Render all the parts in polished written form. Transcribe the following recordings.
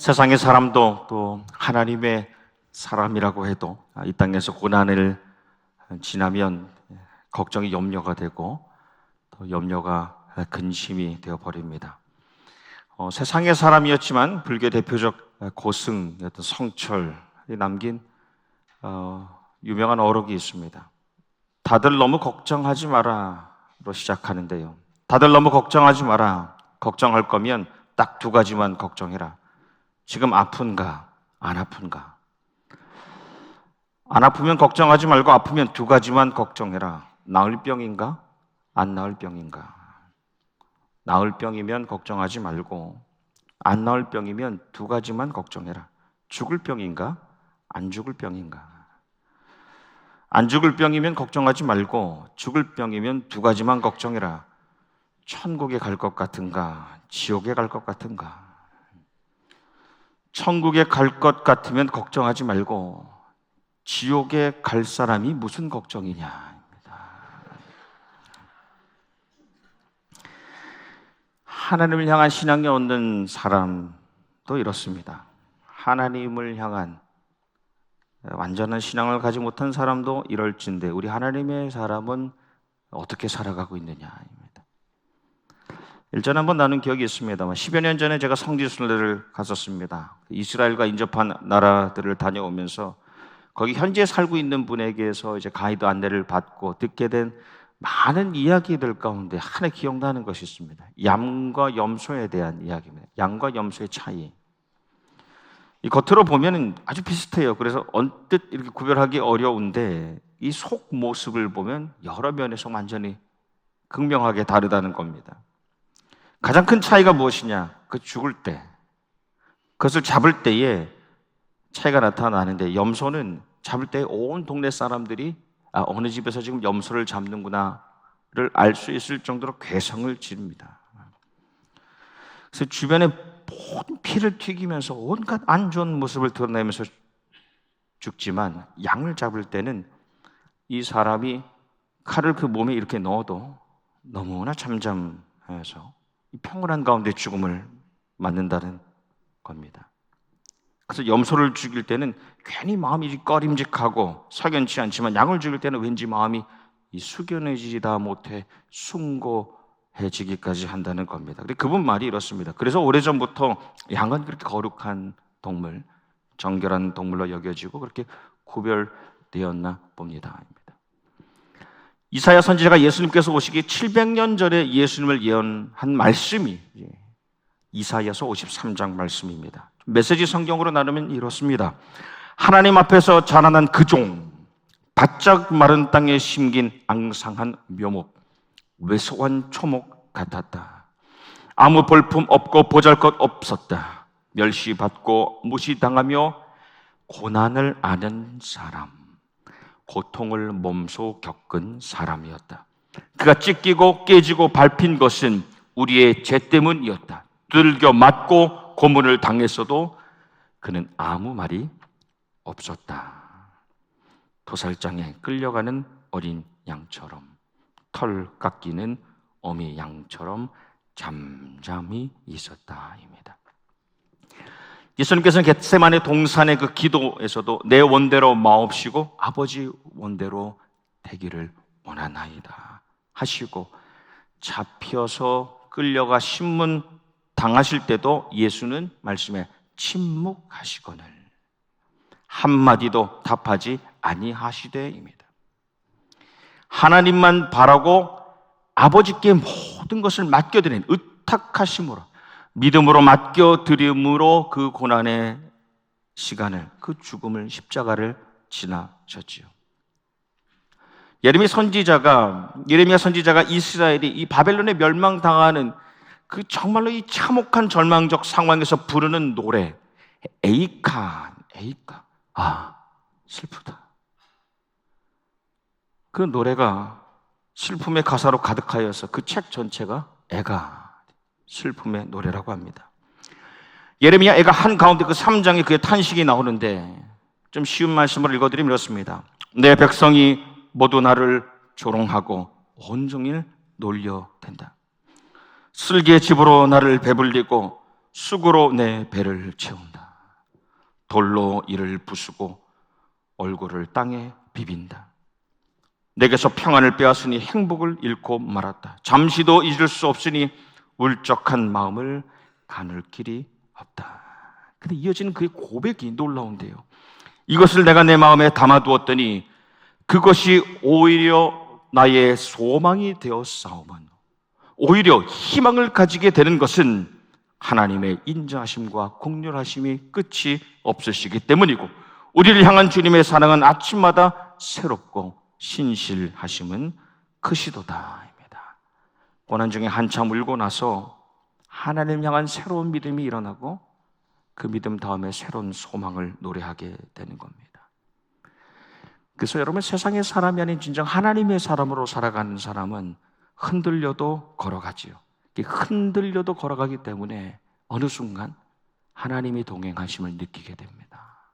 세상의 사람도 또 하나님의 사람이라고 해도 이 땅에서 고난을 지나면 걱정이 염려가 되고 또 염려가 근심이 되어버립니다. 세상의 사람이었지만 불교 대표적 고승이었던 성철이 남긴 유명한 어록이 있습니다. 다들 너무 걱정하지 마라로 시작하는데요. 다들 너무 걱정하지 마라. 걱정할 거면 딱 두 가지만 걱정해라. 지금 아픈가, 안 아픈가? 안 아프면 걱정하지 말고 아프면 두 가지만 걱정해라. 나을 병인가, 안 나을 병인가? 나을 병이면 걱정하지 말고 안 나을 병이면 두 가지만 걱정해라. 죽을 병인가, 안 죽을 병인가? 안 죽을 병이면 걱정하지 말고 죽을 병이면 두 가지만 걱정해라. 천국에 갈 것 같은가, 지옥에 갈 것 같은가? 천국에 갈 것 같으면 걱정하지 말고 지옥에 갈 사람이 무슨 걱정이냐. 하나님을 향한 신앙이 없는 사람도 이렇습니다. 하나님을 향한 완전한 신앙을 가지 못한 사람도 이럴진데 우리 하나님의 사람은 어떻게 살아가고 있느냐입니다. 일전에 한번 나눈 기억이 있습니다만 10여 년 전에 제가 성지순례를 갔었습니다. 이스라엘과 인접한 나라들을 다녀오면서 거기 현지에 살고 있는 분에게서 이제 가이드 안내를 받고 듣게 된 많은 이야기들 가운데 하나 기억나는 것이 있습니다. 양과 염소에 대한 이야기입니다. 양과 염소의 차이. 이 겉으로 보면 아주 비슷해요. 그래서 언뜻 이렇게 구별하기 어려운데 이 속 모습을 보면 여러 면에서 완전히 극명하게 다르다는 겁니다. 가장 큰 차이가 무엇이냐? 그 죽을 때, 그것을 잡을 때에 차이가 나타나는데 염소는 잡을 때 온 동네 사람들이 어느 집에서 지금 염소를 잡는구나를 알 수 있을 정도로 괴성을 지릅니다. 그래서 주변에 모든 피를 튀기면서 온갖 안 좋은 모습을 드러내면서 죽지만 양을 잡을 때는 이 사람이 칼을 그 몸에 이렇게 넣어도 너무나 잠잠해서 평온한 가운데 죽음을 맞는다는 겁니다. 그래서 염소를 죽일 때는 괜히 마음이 꺼림직하고 석연치 않지만 양을 죽일 때는 왠지 마음이 숙연해지다 못해 숭고해지기까지 한다는 겁니다. 그분 말이 이렇습니다. 그래서 오래전부터 양은 그렇게 거룩한 동물, 정결한 동물로 여겨지고 그렇게 구별되었나 봅니다. 이사야 선지자가 예수님께서 오시기 700년 전에 예수님을 예언한 말씀이 이사야서 53장 말씀입니다. 메시지 성경으로 나누면 이렇습니다. 하나님 앞에서 자라난 그 종, 바짝 마른 땅에 심긴 앙상한 묘목, 왜소한 초목 같았다. 아무 볼품 없고 보잘것 없었다. 멸시받고 무시당하며 고난을 아는 사람, 고통을 몸소 겪은 사람이었다. 그가 찢기고 깨지고 밟힌 것은 우리의 죄 때문이었다. 두들겨 맞고 고문을 당했어도 그는 아무 말이 없었다. 도살장에 끌려가는 어린 양처럼, 털 깎이는 어미 양처럼 잠잠히 있었다입니다. 예수님께서는 겟세마네 동산의 그 기도에서도 내 원대로 마옵시고 아버지 원대로 되기를 원하나이다 하시고 잡혀서 끌려가 신문 당하실 때도 예수는 말씀에 침묵하시거늘 한마디도 답하지 아니하시되입니다. 하나님만 바라고 아버지께 모든 것을 맡겨드린 의탁하심으로 믿음으로 맡겨드림으로 그 고난의 시간을, 그 죽음을, 십자가를 지나셨지요. 예레미야 선지자가 이스라엘이 이 바벨론에 멸망당하는 그 정말로 이 참혹한 절망적 상황에서 부르는 노래, 에이카. 슬프다. 그 노래가 슬픔의 가사로 가득하여서 그 책 전체가 애가 슬픔의 노래라고 합니다. 예레미야 애가 한가운데 그 3장에 그의 탄식이 나오는데 좀 쉬운 말씀을 읽어드리면 이렇습니다. 내 백성이 모두 나를 조롱하고 온종일 놀려댄다. 쓸개 집으로 나를 배불리고 쑥으로 내 배를 채운다. 돌로 이를 부수고 얼굴을 땅에 비빈다. 내게서 평안을 빼앗으니 행복을 잃고 말았다. 잠시도 잊을 수 없으니 울적한 마음을 가눌 길이 없다. 근데 이어지는 그의 고백이 놀라운데요. 이것을 내가 내 마음에 담아두었더니 그것이 오히려 나의 소망이 되어 싸움은, 오히려 희망을 가지게 되는 것은 하나님의 인자하심과 공률하심이 끝이 없으시기 때문이고, 우리를 향한 주님의 사랑은 아침마다 새롭고 신실하심은 크시도다입니다. 고난 중에 한참 울고 나서 하나님 향한 새로운 믿음이 일어나고 그 믿음 다음에 새로운 소망을 노래하게 되는 겁니다. 그래서 여러분, 세상의 사람이 아닌 진정 하나님의 사람으로 살아가는 사람은 흔들려도 걸어가지요. 흔들려도 걸어가기 때문에 어느 순간 하나님이 동행하심을 느끼게 됩니다.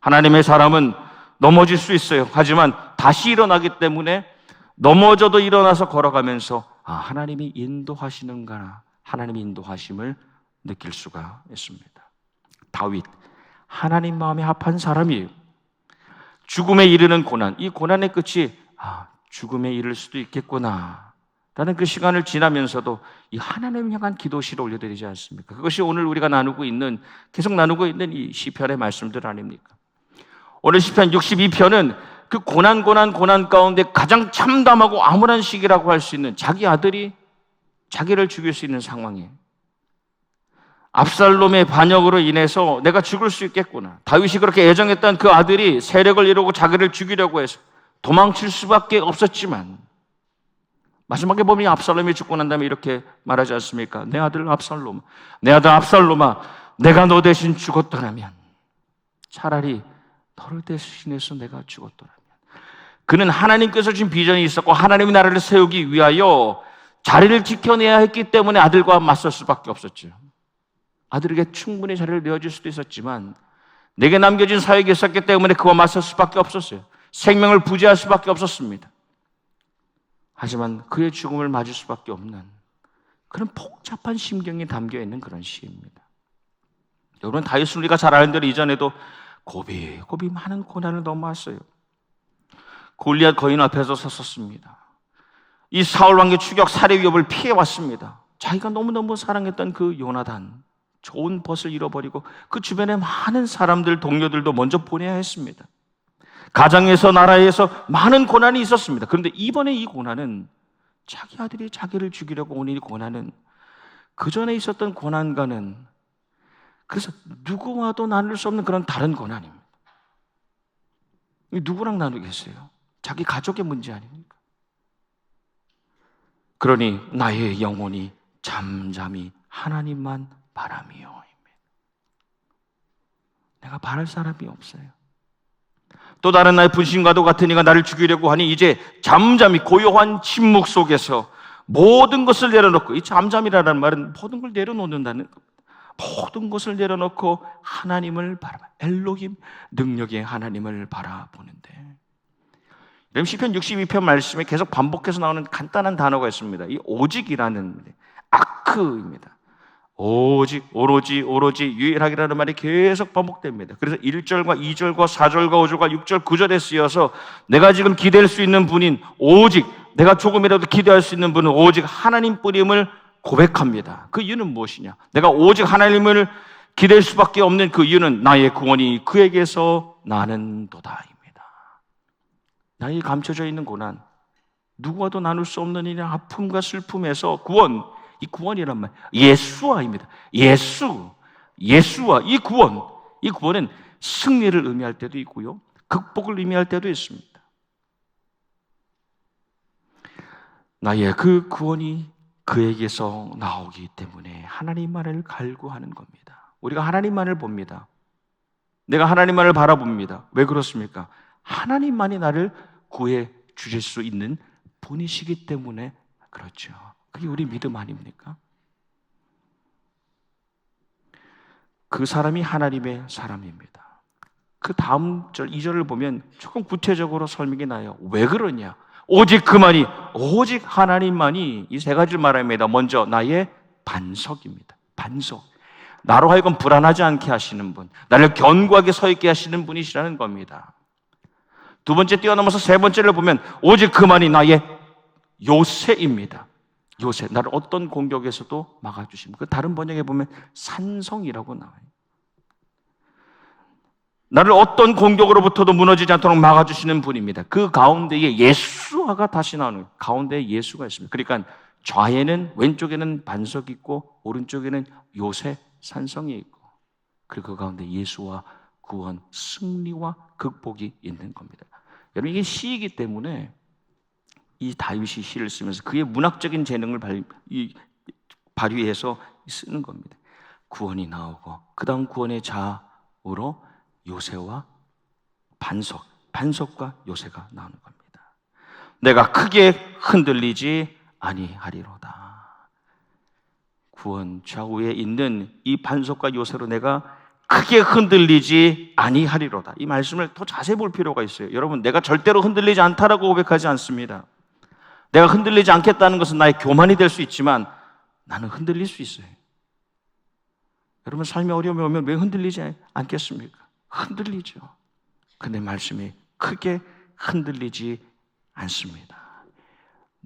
하나님의 사람은 넘어질 수 있어요. 하지만 다시 일어나기 때문에 넘어져도 일어나서 걸어가면서 하나님이 인도하시는구나, 하나님이 인도하심을 느낄 수가 있습니다. 다윗, 하나님 마음에 합한 사람이에요. 죽음에 이르는 고난, 이 고난의 끝이 죽음에 이를 수도 있겠구나 라는 그 시간을 지나면서도 이 하나님 향한 기도시를 올려드리지 않습니까? 그것이 오늘 우리가 계속 나누고 있는 이 시편의 말씀들 아닙니까? 오늘 시편 62편은 그 고난 가운데 가장 참담하고 암울한 시기라고 할 수 있는, 자기 아들이 자기를 죽일 수 있는 상황이에요. 압살롬의 반역으로 인해서 내가 죽을 수 있겠구나. 다윗이 그렇게 애정했던 그 아들이 세력을 이루고 자기를 죽이려고 해서 도망칠 수밖에 없었지만, 마지막에 보면 압살롬이 죽고 난 다음에 이렇게 말하지 않습니까? 내 아들 압살롬아, 내가 너 대신 죽었더라면, 차라리 너를 대신해서 내가 죽었더라면. 그는 하나님께서 주신 비전이 있었고 하나님이 나라를 세우기 위하여 자리를 지켜내야 했기 때문에 아들과 맞설 수밖에 없었죠. 아들에게 충분히 자리를 내어줄 수도 있었지만 내게 남겨진 사역이 있었기 때문에 그와 맞설 수밖에 없었어요. 생명을 부지할 수밖에 없었습니다. 하지만 그의 죽음을 맞을 수밖에 없는 그런 복잡한 심경이 담겨있는 그런 시입니다. 여러분, 다윗은 우리가 잘 아는 대로 이전에도 고비 많은 고난을 넘어왔어요. 골리앗 거인 앞에서 섰었습니다. 이 사울 왕의 추격 살해 위협을 피해왔습니다. 자기가 너무너무 사랑했던 그 요나단, 좋은 벗을 잃어버리고 그 주변에 많은 사람들, 동료들도 먼저 보내야 했습니다. 가정에서, 나라에서 많은 고난이 있었습니다. 그런데 이번에 이 고난은, 자기 아들이 자기를 죽이려고 온 이 고난은 그 전에 있었던 고난과는, 그래서 누구와도 나눌 수 없는 그런 다른 고난입니다. 누구랑 나누겠어요? 자기 가족의 문제 아닙니까? 그러니 나의 영혼이 잠잠히 하나님만 바라며, 내가 바랄 사람이 없어요. 또 다른 나의 분신과도 같은 이가 나를 죽이려고 하니 이제 잠잠히 고요한 침묵 속에서 모든 것을 내려놓고, 이 잠잠이라는 말은 모든 걸 내려놓는다는 겁니다. 모든 것을 내려놓고 하나님을 바라봐, 엘로힘, 능력의 하나님을 바라보는데, 시편 62편 말씀에 계속 반복해서 나오는 간단한 단어가 있습니다. 이 오직이라는, 아크입니다. 오직, 오로지, 유일하게라는 말이 계속 반복됩니다. 그래서 1절과 2절과 4절과 5절과 6절, 9절에 쓰여서 내가 지금 기댈 수 있는 분인 오직, 내가 조금이라도 기대할 수 있는 분은 오직 하나님뿐임을 고백합니다. 그 이유는 무엇이냐? 내가 오직 하나님을 기댈 수밖에 없는 그 이유는 나의 구원이 그에게서 나는도다입니다. 나의 감춰져 있는 고난, 누구와도 나눌 수 없는 이 아픔과 슬픔에서 구원, 이 구원이란 말, 예수와입니다. 예수와 이 구원은 승리를 의미할 때도 있고요, 극복을 의미할 때도 있습니다. 나의 그 구원이 그에게서 나오기 때문에 하나님만을 갈구하는 겁니다. 우리가 하나님만을 봅니다. 내가 하나님만을 바라봅니다. 왜 그렇습니까? 하나님만이 나를 구해 주실 수 있는 분이시기 때문에 그렇죠. 그게 우리 믿음 아닙니까? 그 사람이 하나님의 사람입니다. 그 다음 절 2절을 보면 조금 구체적으로 설명이 나요. 왜 그러냐? 오직 그만이, 오직 하나님만이 이 세 가지를 말합니다. 먼저 나의 반석입니다. 반석. 나로 하여금 불안하지 않게 하시는 분, 나를 견고하게 서 있게 하시는 분이시라는 겁니다. 두 번째 뛰어넘어서 세 번째를 보면 오직 그만이 나의 요새입니다. 요새, 나를 어떤 공격에서도 막아주십니다. 그 다른 번역에 보면 산성이라고 나와요. 나를 어떤 공격으로부터도 무너지지 않도록 막아주시는 분입니다. 그 가운데에 예수화가 다시 나오는, 가운데에 예수가 있습니다. 그러니까 좌에는, 왼쪽에는 반석이 있고 오른쪽에는 요새 산성이 있고, 그리고 그 가운데 예수와 구원, 승리와 극복이 있는 겁니다. 여러분, 이게 시이기 때문에 이 다윗이 시를 쓰면서 그의 문학적인 재능을 발휘해서 쓰는 겁니다. 구원이 나오고 그 다음 구원의 좌우로 요새와 반석과 요새가 나오는 겁니다. 내가 크게 흔들리지 아니하리로다. 구원 좌우에 있는 이 반석과 요새로 내가 크게 흔들리지 아니하리로다. 이 말씀을 더 자세히 볼 필요가 있어요. 여러분, 내가 절대로 흔들리지 않다라고 고백하지 않습니다. 내가 흔들리지 않겠다는 것은 나의 교만이 될 수 있지만 나는 흔들릴 수 있어요. 여러분, 삶의 어려움이 오면 왜 흔들리지 않겠습니까? 흔들리죠. 근데 말씀이 크게 흔들리지 않습니다.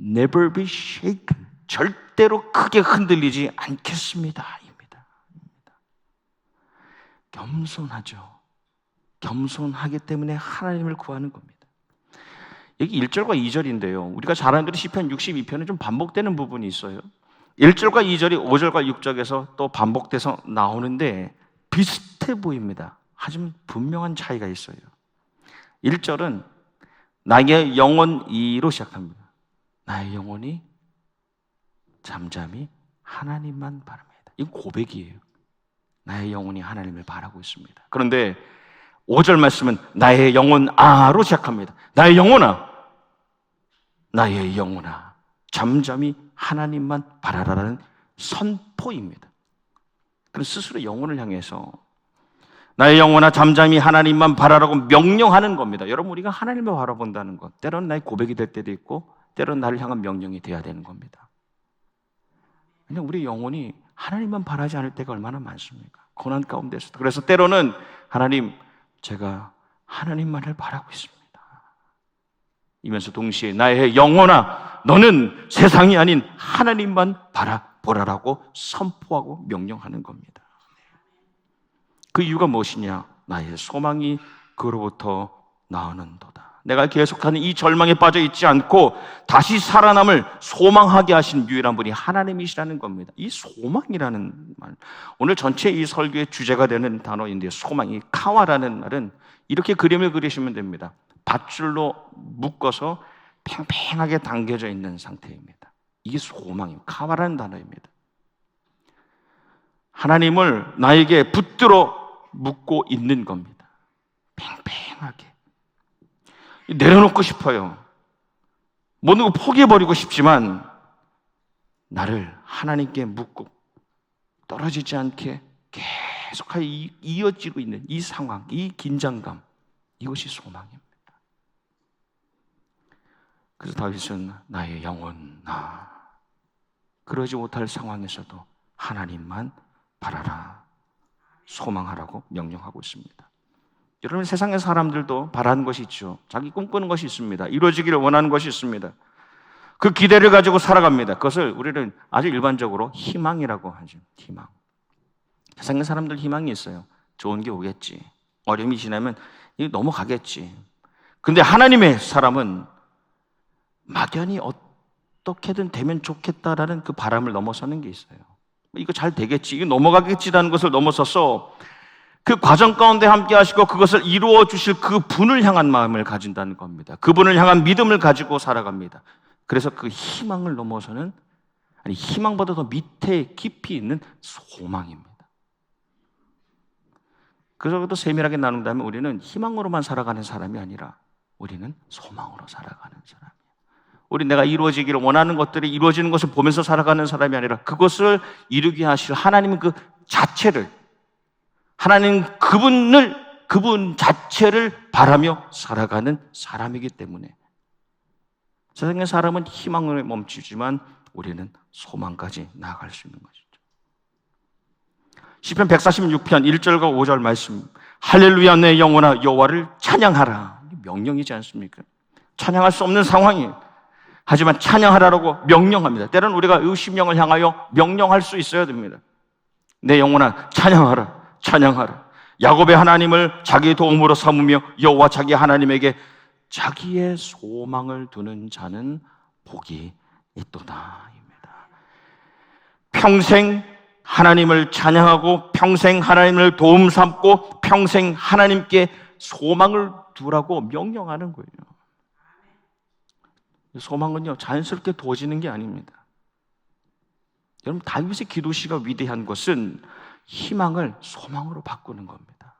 Never be shaken. 절대로 크게 흔들리지 않겠습니다. 입니다. 겸손하죠. 겸손하기 때문에 하나님을 구하는 겁니다. 여기 1절과 2절인데요. 우리가 잘 아는 대로 시편 62편은 좀 반복되는 부분이 있어요. 1절과 2절이 5절과 6절에서 또 반복돼서 나오는데 비슷해 보입니다. 하지만 분명한 차이가 있어요. 1절은 나의 영혼이로 시작합니다. 나의 영혼이 잠잠히 하나님만 바랍니다. 이건 고백이에요. 나의 영혼이 하나님을 바라고 있습니다. 그런데 5절 말씀은 나의 영혼아로 시작합니다. 나의 영혼아, 나의 영혼아, 잠잠히 하나님만 바라라는 선포입니다. 그럼 스스로 영혼을 향해서 나의 영혼아 잠잠히 하나님만 바라라고 명령하는 겁니다. 여러분, 우리가 하나님을 바라본다는 것, 때로는 나의 고백이 될 때도 있고 때로는 나를 향한 명령이 돼야 되는 겁니다. 왜냐하면 우리 영혼이 하나님만 바라지 않을 때가 얼마나 많습니까? 고난 가운데서도. 그래서 때로는 하나님, 제가 하나님만을 바라고 있습니다. 이면서 동시에 나의 영혼아, 너는 세상이 아닌 하나님만 바라보라라고 선포하고 명령하는 겁니다. 그 이유가 무엇이냐? 나의 소망이 그로부터 나오는도다. 내가 계속하는 이 절망에 빠져 있지 않고 다시 살아남을 소망하게 하신 유일한 분이 하나님이시라는 겁니다. 이 소망이라는 말, 오늘 전체 이 설교의 주제가 되는 단어인데, 소망이, 카와라는 말은 이렇게 그림을 그리시면 됩니다. 밧줄로 묶어서 팽팽하게 당겨져 있는 상태입니다. 이게 소망입니다. 카와라는 단어입니다. 하나님을 나에게 붙들어 묶고 있는 겁니다. 팽팽하게 내려놓고 싶어요. 모든 걸 포기해버리고 싶지만 나를 하나님께 묶고 떨어지지 않게 계속하여 이어지고 있는 이 상황, 이 긴장감, 이것이 소망입니다. 그래서 다윗은 나의 영혼아, 그러지 못할 상황에서도 하나님만 바라라, 소망하라고 명령하고 있습니다. 여러분, 세상의 사람들도 바라는 것이 있죠. 자기 꿈꾸는 것이 있습니다. 이루어지기를 원하는 것이 있습니다. 그 기대를 가지고 살아갑니다. 그것을 우리는 아주 일반적으로 희망이라고 하죠. 희망. 세상의 사람들 희망이 있어요. 좋은 게 오겠지. 어려움이 지나면 이게 넘어가겠지. 근데 하나님의 사람은 막연히 어떻게든 되면 좋겠다라는 그 바람을 넘어서는 게 있어요. 이거 잘 되겠지, 이거 넘어가겠지라는 것을 넘어서서 그 과정 가운데 함께 하시고 그것을 이루어 주실 그 분을 향한 마음을 가진다는 겁니다. 그분을 향한 믿음을 가지고 살아갑니다. 그래서 그 희망을 넘어서는, 아니 희망보다 더 밑에 깊이 있는 소망입니다. 그래서 또 세밀하게 나눈다면 우리는 희망으로만 살아가는 사람이 아니라 우리는 소망으로 살아가는 사람이에요. 우리 내가 이루어지기를 원하는 것들이 이루어지는 것을 보면서 살아가는 사람이 아니라 그것을 이루게 하실 하나님 그 자체를, 하나님 그분 자체를 바라며 살아가는 사람이기 때문에 세상의 사람은 희망을 멈추지만 우리는 소망까지 나아갈 수 있는 것이죠. 시편 146편 1절과 5절 말씀. 할렐루야 내 영혼아 여호와를 찬양하라. 명령이지 않습니까? 찬양할 수 없는 상황이, 하지만 찬양하라고 명령합니다. 때로는 우리가 의심령을 향하여 명령할 수 있어야 됩니다. 내 영혼아 찬양하라, 찬양하라. 야곱의 하나님을 자기의 도움으로 삼으며 여호와 자기 하나님에게 자기의 소망을 두는 자는 복이 있도다. 평생 하나님을 찬양하고 평생 하나님을 도움 삼고 평생 하나님께 소망을 두라고 명령하는 거예요. 소망은요 자연스럽게 두어지는 게 아닙니다. 여러분, 다윗의 기도시가 위대한 것은 희망을 소망으로 바꾸는 겁니다.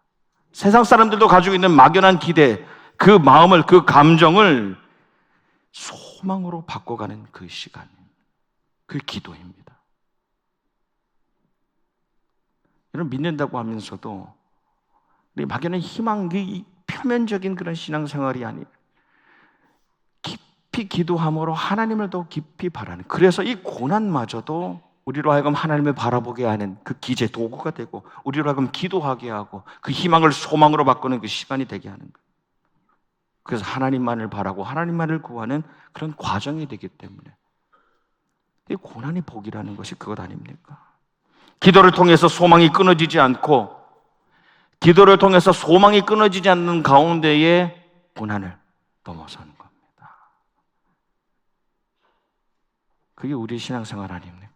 세상 사람들도 가지고 있는 막연한 기대, 그 마음을, 그 감정을 소망으로 바꿔가는 그 시간, 그 기도입니다. 여러분, 믿는다고 하면서도 우리 막연한 희망, 표면적인 그런 신앙생활이 아니에요. 깊이 기도함으로 하나님을 더 깊이 바라는, 그래서 이 고난마저도 우리로 하여금 하나님을 바라보게 하는 그 기제 도구가 되고, 우리로 하여금 기도하게 하고 그 희망을 소망으로 바꾸는 그 시간이 되게 하는 거예요. 그래서 하나님만을 바라고 하나님만을 구하는 그런 과정이 되기 때문에 이 고난이 복이라는 것이 그것 아닙니까? 기도를 통해서 소망이 끊어지지 않고, 기도를 통해서 소망이 끊어지지 않는 가운데에 고난을 넘어서는 겁니다. 그게 우리 신앙생활 아닙니까?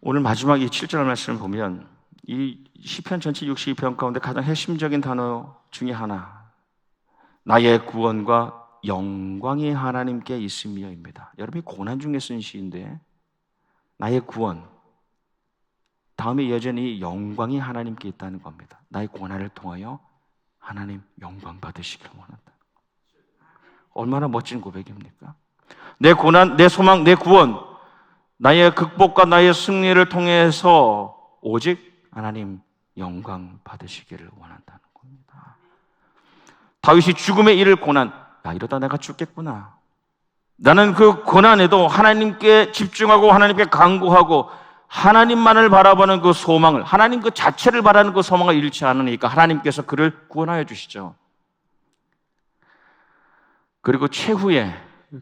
오늘 마지막 이 7절 말씀을 보면 이 시편 전체 62편 가운데 가장 핵심적인 단어 중에 하나, 나의 구원과 영광이 하나님께 있으며입니다. 여러분이 고난 중에 쓴 시인데 나의 구원, 다음에 여전히 영광이 하나님께 있다는 겁니다. 나의 고난을 통하여 하나님 영광 받으시기를 원한다. 얼마나 멋진 고백입니까? 내 고난, 내 소망, 내 구원, 나의 극복과 나의 승리를 통해서 오직 하나님 영광 받으시기를 원한다는 겁니다. 다윗이 죽음의 이를 고난, 이러다 내가 죽겠구나. 나는 그 고난에도 하나님께 집중하고 하나님께 간구하고 하나님만을 바라보는 그 소망을, 하나님 그 자체를 바라는 그 소망을 잃지 않으니까 하나님께서 그를 구원하여 주시죠. 그리고 최후에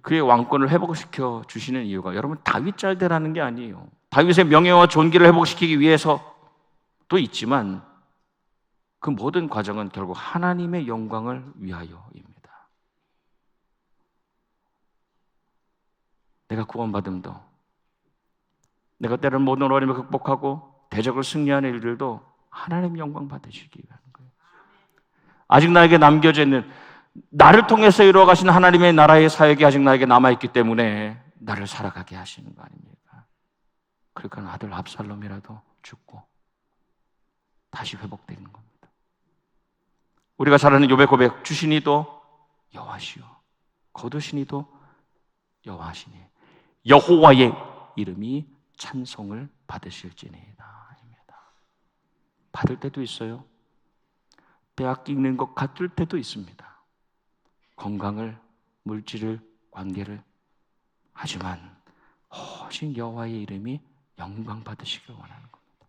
그의 왕권을 회복시켜 주시는 이유가, 여러분, 다윗 잘 되라는 게 아니에요. 다윗의 명예와 존귀를 회복시키기 위해서도 있지만 그 모든 과정은 결국 하나님의 영광을 위하여입니다. 내가 구원받음도, 내가 때로는 모든 어려움을 극복하고 대적을 승리하는 일들도 하나님 영광 받으시기 위한 거예요. 아직 나에게 남겨져 있는, 나를 통해서 이루어 가신 하나님의 나라의 사역이 아직 나에게 남아있기 때문에 나를 살아가게 하시는 거 아닙니까? 그러니까 아들 압살롬이라도 죽고 다시 회복되는 겁니다. 우리가 잘 아는 욥의 고백, 주시니도 여호와시오, 거두시니도 여호와시니 여호와의 이름이 찬송을 받으실지니이다. 받을 때도 있어요. 빼앗기는 것 같을 때도 있습니다. 건강을, 물질을, 관계를. 하지만 오직 여호와의 이름이 영광 받으시길 원하는 겁니다.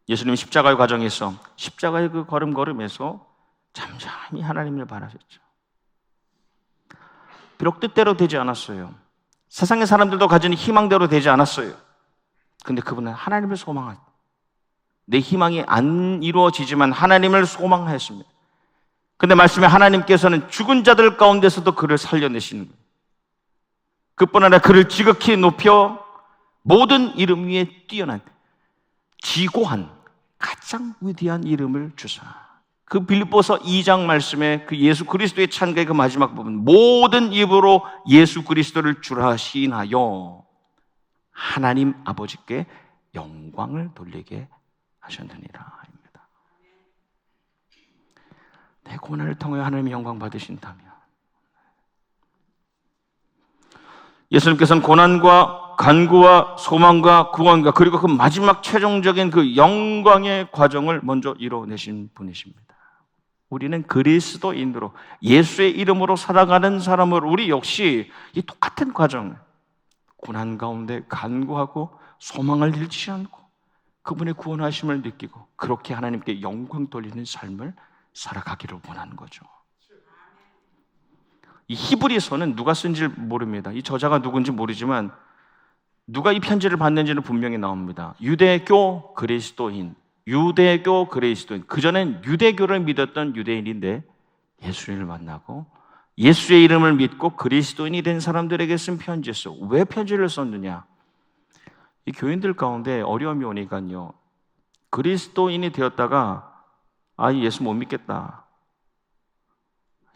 예수님 십자가의 과정에서, 십자가의 그 걸음걸음에서 잠잠히 하나님을 바라셨죠. 비록 뜻대로 되지 않았어요. 세상의 사람들도 가진 희망대로 되지 않았어요. 근데 그분은 하나님을 소망하셨어요. 내 희망이 안 이루어지지만 하나님을 소망하였습니다. 근데 말씀에 하나님께서는 죽은 자들 가운데서도 그를 살려내시는 거예요. 그뿐 아니라 그를 지극히 높여 모든 이름 위에 뛰어난 지고한 가장 위대한 이름을 주사, 그 빌립보서 2장 말씀에 그 예수 그리스도의 찬가의 그 마지막 부분, 모든 입으로 예수 그리스도를 주라 시인하여 하나님 아버지께 영광을 돌리게 하셨느니라 입니다. 내 고난을 통해 하나님의 영광 받으신다면, 예수님께서는 고난과 간구와 소망과 구원과 그리고 그 마지막 최종적인 그 영광의 과정을 먼저 이뤄내신 분이십니다. 우리는 그리스도인으로 예수의 이름으로 살아가는 사람으로 우리 역시 이 똑같은 과정을, 고난 가운데 간구하고 소망을 잃지 않고 그분의 구원하심을 느끼고 그렇게 하나님께 영광 돌리는 삶을 살아가기를 원하는 거죠. 이 히브리서는 누가 쓴지 모릅니다. 이 저자가 누군지 모르지만 누가 이 편지를 받는지는 분명히 나옵니다. 유대교 그리스도인. 그전엔 유대교를 믿었던 유대인인데 예수님을 만나고 예수의 이름을 믿고 그리스도인이 된 사람들에게 쓴 편지였어. 왜 편지를 썼느냐? 이 교인들 가운데 어려움이 오니까요. 그리스도인이 되었다가 예수 못 믿겠다.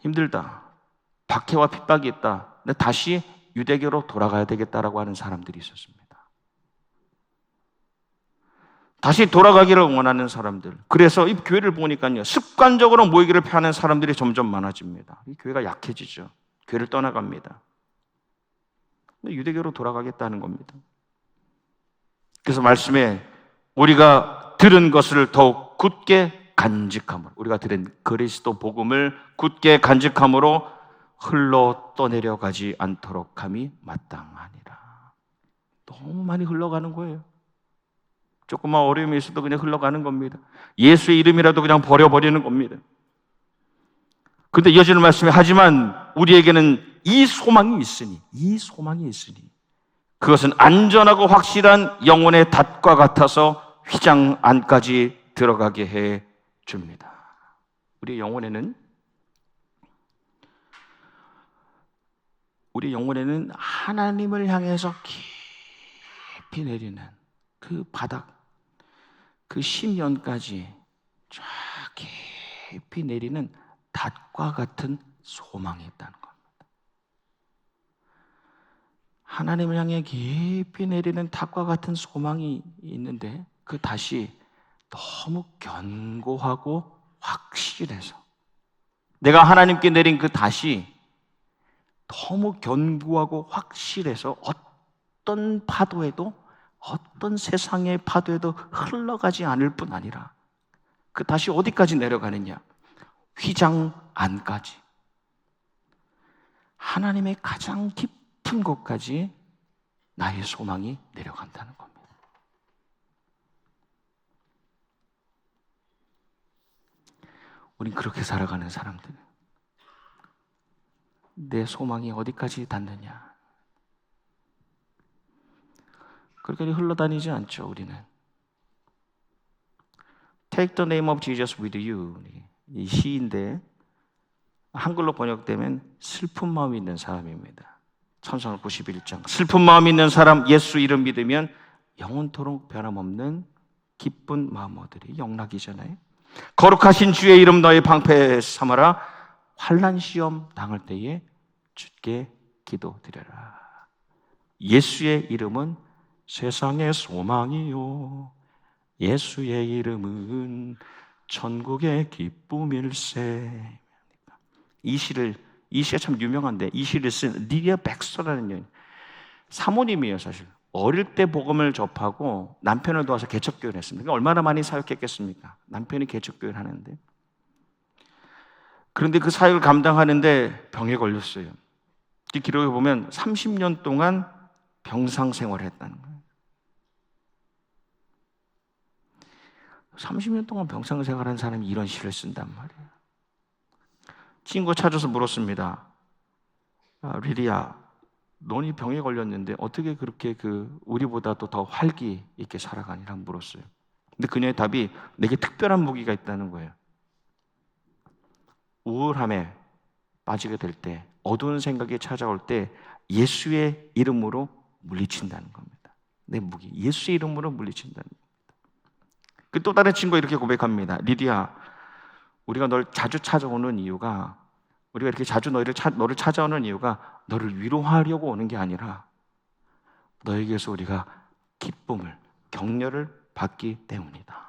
힘들다. 박해와 핍박이 있다. 근데 다시 유대교로 돌아가야 되겠다라고 하는 사람들이 있었습니다. 다시 돌아가기를 원하는 사람들. 그래서 이 교회를 보니까요. 습관적으로 모이기를 피하는 사람들이 점점 많아집니다. 이 교회가 약해지죠. 교회를 떠나갑니다. 유대교로 돌아가겠다는 겁니다. 그래서 말씀에 우리가 들은 것을 더욱 굳게 간직함으로, 우리가 들은 그리스도 복음을 굳게 간직함으로 흘러 떠내려가지 않도록 함이 마땅하니라. 너무 많이 흘러가는 거예요. 조금만 어려움이 있어도 그냥 흘러가는 겁니다. 예수의 이름이라도 그냥 버려버리는 겁니다. 그런데 이어지는 말씀에 하지만 우리에게는 이 소망이 있으니 그것은 안전하고 확실한 영혼의 닷과 같아서 휘장 안까지 들어가게 해 줍니다. 우리 영혼에는 하나님을 향해서 깊이 내리는 그 바닥, 그 심연까지 쫙 깊이 내리는 닷과 같은 소망이 있다는 겁니다. 하나님을 향해 깊이 내리는 닷과 같은 소망이 있는데 그 닷이 너무 견고하고 확실해서 내가 하나님께 내린 그 닷이 너무 견고하고 확실해서 어떤 파도에도 어떤 세상의 파도에도 흘러가지 않을 뿐 아니라 그 닷이 어디까지 내려가느냐? 휘장 안까지. 하나님의 가장 깊은 곳까지 나의 소망이 내려간다는 겁니다. 우린 그렇게 살아가는 사람들. 내 소망이 어디까지 닿느냐? 그렇게 흘러다니지 않죠, 우리는. Take the name of Jesus with you. 이 시인데 한글로 번역되면 슬픈 마음이 있는 사람입니다. 찬송가 91장. 슬픈 마음이 있는 사람 예수 이름 믿으면 영원토록 변함없는 기쁜 마음 얻으리. 영락이잖아요. 거룩하신 주의 이름 너의 방패 삼아라. 환난 시험 당할 때에 주께 기도드려라. 예수의 이름은 세상의 소망이요 예수의 이름은 천국의 기쁨일세. 이 시가 참 유명한데 이 시를 쓴 리디아 백스터라는 여인, 사모님이에요. 사실 어릴 때 복음을 접하고 남편을 도와서 개척교회를 했습니다. 얼마나 많이 사역했겠습니까? 남편이 개척교회를 하는데, 그런데 그 사역을 감당하는데 병에 걸렸어요. 이 기록에 보면 30년 동안 병상 생활을 했다는 거예요. 30년 동안 병상 생활한 사람이 이런 시를 쓴단 말이에요. 친구가 찾아서 물었습니다. 리리야, 너는 병에 걸렸는데 어떻게 그렇게 우리보다도 더 활기 있게 살아가니라고 물었어요. 근데 그녀의 답이 내게 특별한 무기가 있다는 거예요. 우울함에 빠지게 될 때, 어두운 생각이 찾아올 때 예수의 이름으로 물리친다는 겁니다. 내 무기, 예수의 이름으로 물리친다는 겁니다. 또 다른 친구가 이렇게 고백합니다. 리디야, 우리가 널 자주 찾아오는 이유가, 우리가 이렇게 자주 너를 찾아오는 이유가 너를 위로하려고 오는 게 아니라 너에게서 우리가 기쁨을, 격려를 받기 때문이다.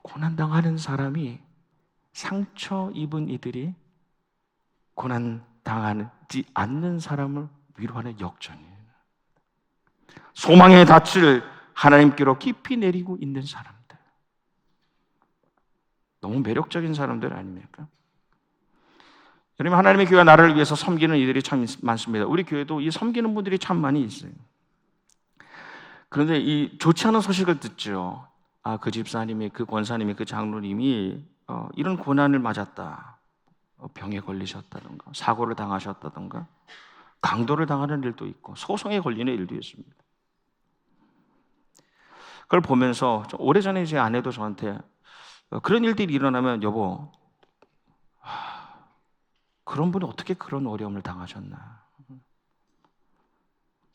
고난당하는 사람이, 상처 입은 이들이 고난당하지 않는 사람을 위로하는 역전이에요. 소망의 닻을 하나님께로 깊이 내리고 있는 사람들, 너무 매력적인 사람들 아닙니까? 여러분, 하나님의 교회가 나라를 위해서 섬기는 이들이 참 많습니다. 우리 교회도 이 섬기는 분들이 참 많이 있어요. 그런데 이 좋지 않은 소식을 듣죠. 그 집사님이, 그 권사님이, 그 장로님이 이런 고난을 맞았다. 병에 걸리셨다든가, 사고를 당하셨다든가, 강도를 당하는 일도 있고, 소송에 걸리는 일도 있습니다. 그걸 보면서 오래전에 제 아내도 저한테 그런 일들이 일어나면, 여보, 그런 분이 어떻게 그런 어려움을 당하셨나.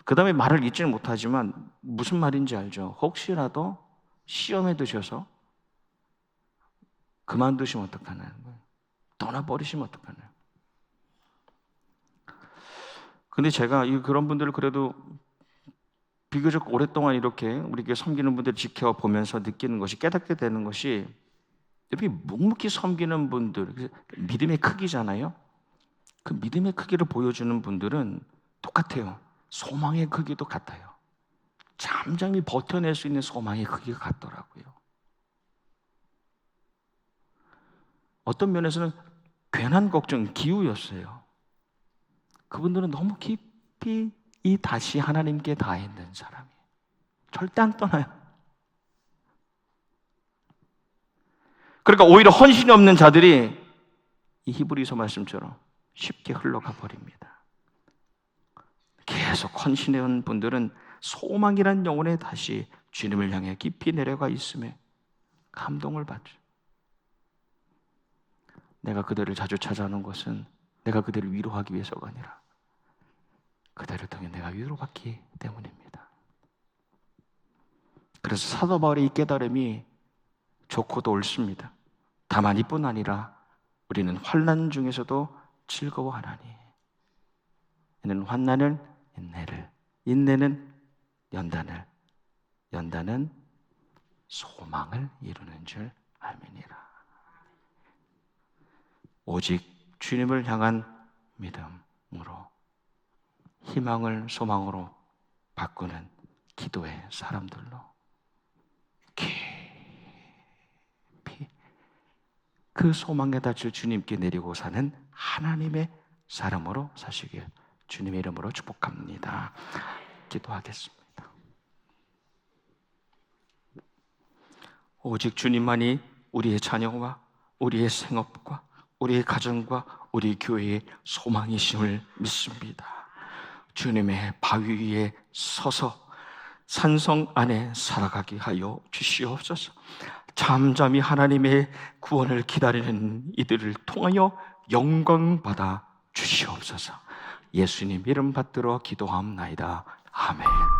그 다음에 말을 잊지는 못하지만 무슨 말인지 알죠. 혹시라도 시험에 드셔서 그만두시면 어떡하나요? 떠나버리시면 어떡하나요? 근데 제가 그런 분들을 그래도 비교적 오랫동안 이렇게 우리 교회 섬기는 분들을 지켜보면서 느끼는 것이, 깨닫게 되는 것이, 이렇게 묵묵히 섬기는 분들, 믿음의 크기잖아요. 그 믿음의 크기를 보여주는 분들은 똑같아요. 소망의 크기도 같아요. 잠잠히 버텨낼 수 있는 소망의 크기가 같더라고요. 어떤 면에서는 괜한 걱정, 기우였어요. 그분들은 너무 깊이 다시 하나님께 다 있는 사람이에요. 절대 안 떠나요. 그러니까 오히려 헌신이 없는 자들이 이 히브리서 말씀처럼 쉽게 흘러가 버립니다. 계속 헌신해온 분들은 소망이란 영혼에 다시 주님을 향해 깊이 내려가 있음에 감동을 받죠. 내가 그들을 자주 찾아오는 것은 내가 그들을 위로하기 위해서가 아니라 그들을 통해 내가 위로받기 때문입니다. 그래서 사도 바울의 이 깨달음이 좋고도 옳습니다. 다만 이뿐 아니라 우리는 환난 중에서도 즐거워하나니, 이는 환난은 인내를, 인내는 연단을, 연단은 소망을 이루는 줄 알미니라. 오직 주님을 향한 믿음으로 희망을 소망으로 바꾸는 기도의 사람들로 깊이 그 소망에다 줄 주님께 내리고 사는 하나님의 사람으로 사시길 주님의 이름으로 축복합니다. 기도하겠습니다. 오직 주님만이 우리의 자녀와 우리의 생업과 우리의 가정과 우리 교회의 소망이심을 믿습니다. 주님의 바위 위에 서서 산성 안에 살아가게 하여 주시옵소서. 잠잠히 하나님의 구원을 기다리는 이들을 통하여 영광 받아 주시옵소서. 예수님 이름 받들어 기도함나이다. 아멘.